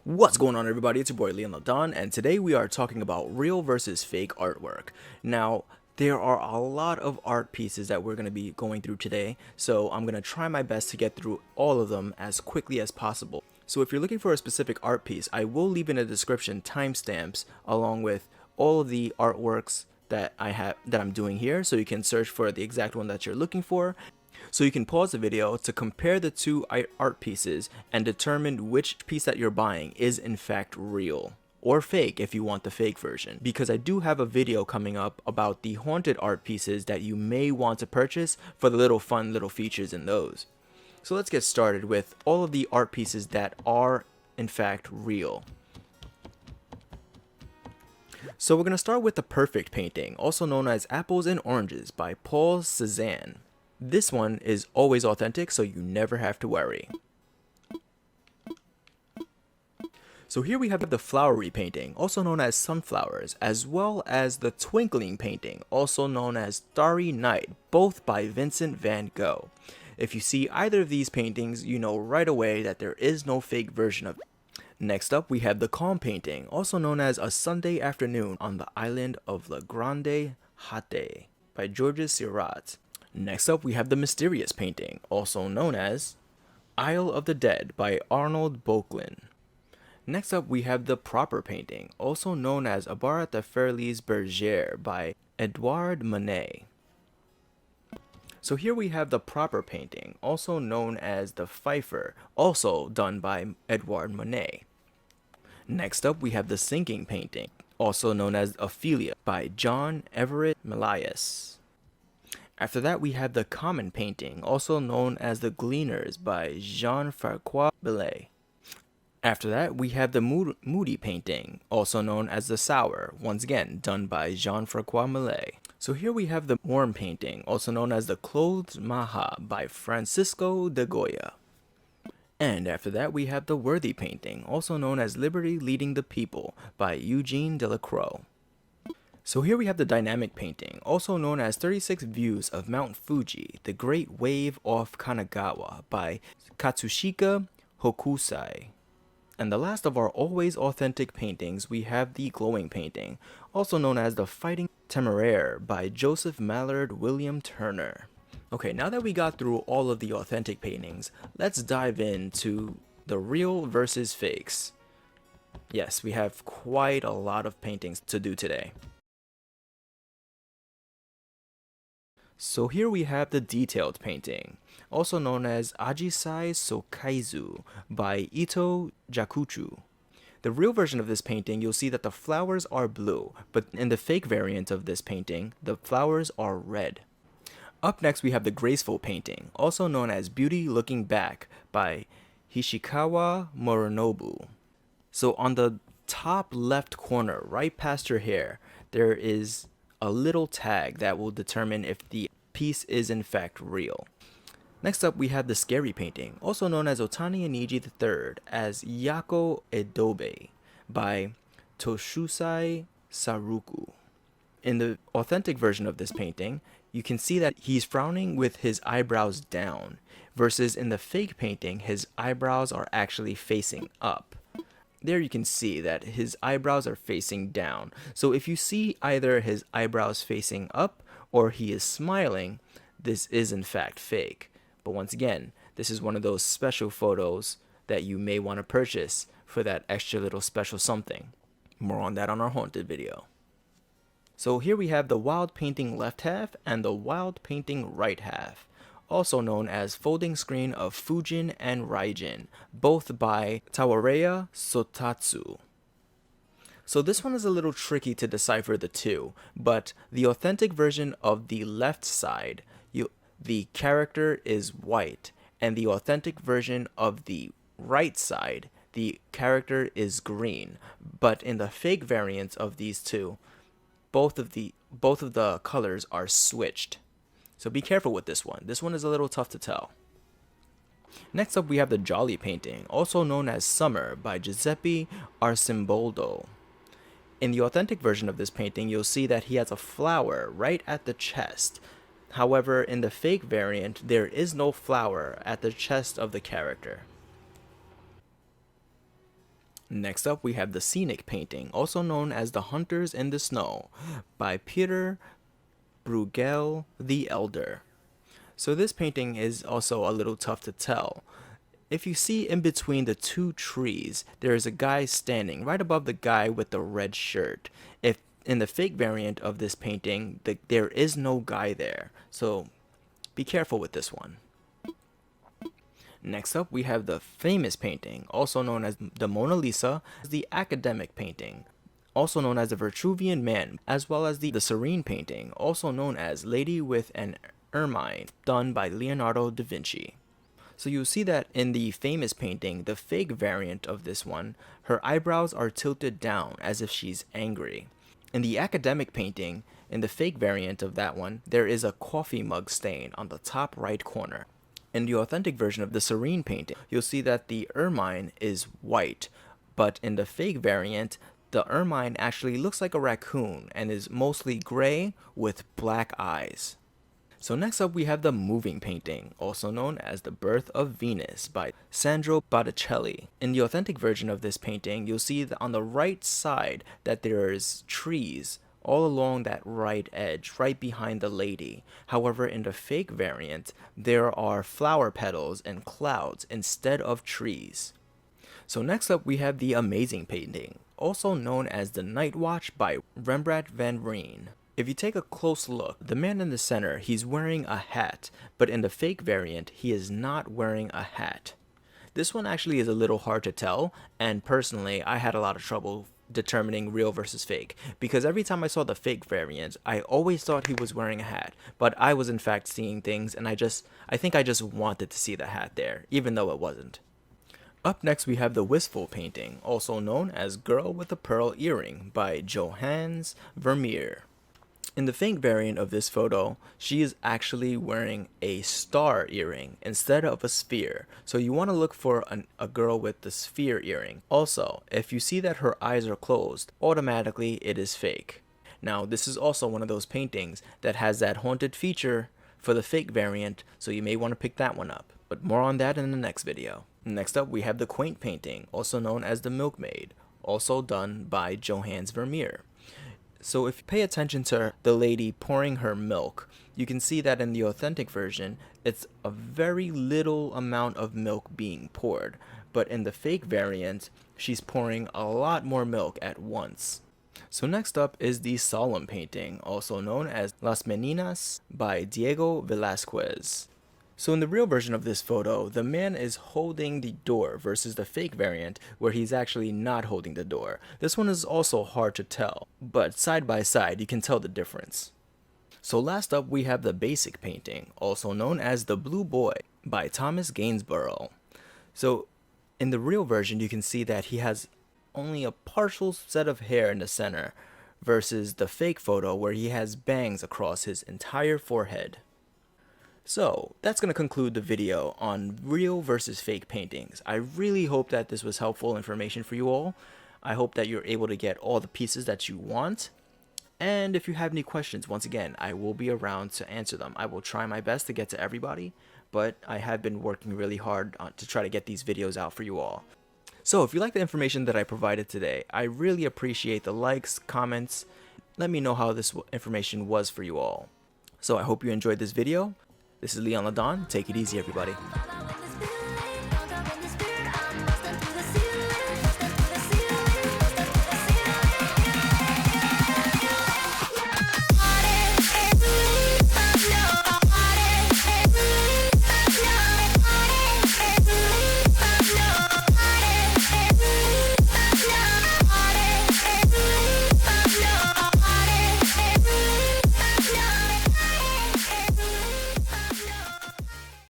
What's going on, everybody? It's your boy Leonledon, and today we are talking about real versus fake artwork. Now, there are a lot of art pieces that we're going to be going through today, so I'm going to try my best to get through all of them as quickly as possible. So if you're looking for a specific art piece, I will leave in the description timestamps along with all of the artworks that I'm doing here, so you can search for the exact one that you're looking for. So you can pause the video to compare the two art pieces and determine which piece that you're buying is in fact real or fake if you want the fake version, because I do have a video coming up about the haunted art pieces that you may want to purchase for the little fun little features in those. So let's get started with all of the art pieces that are in fact real. So we're going to start with the Perfect painting, also known as Apples and Oranges by Paul Cézanne. This one is always authentic, so you never have to worry. So here we have the Flowery painting, also known as Sunflowers, as well as the Twinkling painting, also known as Starry Night, both by Vincent van Gogh. If you see either of these paintings, you know right away that there is no fake version of it. Next up, we have the Calm painting, also known as A Sunday Afternoon on the Island of La Grande Jatte by Georges Seurat. Next up, we have the Mysterious painting, also known as Isle of the Dead by Arnold Böcklin. Next up, we have the Proper painting, also known as Abarat de Feuilles Bergère by Edouard Manet. So here we have the Proper painting, also known as the Pfeiffer, also done by Edouard Manet. Next up, we have the Sinking painting, also known as Ophelia by John Everett Millais. After that, we have the Common painting, also known as the Gleaners by Jean-François Millet. After that, we have the Moody painting, also known as the Sour, once again done by Jean-François Millet. So here we have the Warm painting, also known as the Clothed Maha by Francisco de Goya. And after that, we have the Worthy painting, also known as Liberty Leading the People by Eugene Delacroix. So here we have the Dynamic painting, also known as 36 Views of Mount Fuji, the Great Wave off Kanagawa by Katsushika Hokusai. And the last of our always authentic paintings, we have the Glowing painting, also known as the Fighting Temeraire by Joseph Mallard William Turner. Okay, now that we got through all of the authentic paintings, let's dive into the real versus fakes. Yes, we have quite a lot of paintings to do today. So here we have the Detailed painting, also known as Ajisai Sokaizu by Ito Jakuchu. The real version of this painting, you'll see that the flowers are blue, but in the fake variant of this painting, the flowers are red. Up next, we have the Graceful painting, also known as Beauty Looking Back by Hishikawa Morinobu. So on the top left corner, right past your hair, there is a little tag that will determine if the piece is in fact real. Next up, we have the Scary painting, also known as Otani Aniji III as Yako Edobe by Toshusai Saruku. In the authentic version of this painting, you can see that he's frowning with his eyebrows down, versus in the fake painting, his eyebrows are actually facing up. There you can see that his eyebrows are facing down. So if you see either his eyebrows facing up or he is smiling, this is in fact fake. But once again, this is one of those special photos that you may want to purchase for that extra little special something. More on that on our haunted video. So here we have the Wild painting left half and the Wild painting right half, also known as Folding Screen of Fujin and Raijin, both by Tawareya Sotatsu. So this one is a little tricky to decipher the two, but the authentic version of the left side, the character is white, and the authentic version of the right side, the character is green. But in the fake variants of these two, both of the colors are switched. So be careful with this one. This one is a little tough to tell. Next up, we have the Jolly painting, also known as Summer by Giuseppe Arcimboldo. In the authentic version of this painting, you'll see that he has a flower right at the chest. However, in the fake variant, there is no flower at the chest of the character. Next up, we have the Scenic painting, also known as The Hunters in the Snow, by Peter Bruegel the Elder. So this painting is also a little tough to tell. If you see in between the two trees, there is a guy standing right above the guy with the red shirt. If in the fake variant of this painting, there is no guy there, so be careful with this one. Next up, we have the famous painting, also known as the Mona Lisa, the academic painting, also known as the Vitruvian Man, as well as the Serene painting, also known as Lady with an Ermine, done by Leonardo da Vinci. So you'll see that in the famous painting, the fake variant of this one, her eyebrows are tilted down as if she's angry. In the academic painting, in the fake variant of that one, there is a coffee mug stain on the top right corner. In the authentic version of the Serene painting, you'll see that the ermine is white, but in the fake variant, the ermine actually looks like a raccoon and is mostly gray with black eyes. So next up we have the moving painting, also known as The Birth of Venus by Sandro Botticelli. In the authentic version of this painting, you'll see that on the right side that there's trees all along that right edge, right behind the lady. However, in the fake variant, there are flower petals and clouds instead of trees. So next up we have the amazing painting, also known as The Night Watch by Rembrandt van Rijn. If you take a close look, the man in the center, he's wearing a hat, but in the fake variant, he is not wearing a hat. This one actually is a little hard to tell, and personally, I had a lot of trouble determining real versus fake, because every time I saw the fake variant, I always thought he was wearing a hat, but I was in fact seeing things, and I think I just wanted to see the hat there, even though it wasn't. Up next we have the Wistful painting, also known as Girl with a Pearl Earring by Johannes Vermeer. In the fake variant of this photo, she is actually wearing a star earring instead of a sphere. So you want to look for a girl with the sphere earring. Also, if you see that her eyes are closed, automatically it is fake. Now, this is also one of those paintings that has that haunted feature for the fake variant, so you may want to pick that one up. But more on that in the next video. Next up, we have the Quaint painting, also known as the Milkmaid, also done by Johannes Vermeer. So if you pay attention to the lady pouring her milk, you can see that in the authentic version, it's a very little amount of milk being poured. But in the fake variant, she's pouring a lot more milk at once. So next up is the Solemn painting, also known as Las Meninas by Diego Velázquez. So in the real version of this photo, the man is holding the door versus the fake variant where he's actually not holding the door. This one is also hard to tell, but side by side you can tell the difference. So last up we have the basic painting, also known as The Blue Boy by Thomas Gainsborough. So in the real version you can see that he has only a partial set of hair in the center versus the fake photo where he has bangs across his entire forehead. So that's going to conclude the video on real versus fake paintings. I really hope that this was helpful information for you all. I hope that you're able to get all the pieces that you want. And if you have any questions, once again, I will be around to answer them. I will try my best to get to everybody, but I have been working really hard to try to get these videos out for you all. So if you like the information that I provided today, I really appreciate the likes, comments. Let me know how this information was for you all. So I hope you enjoyed this video. This is Leonledon. Take it easy, everybody.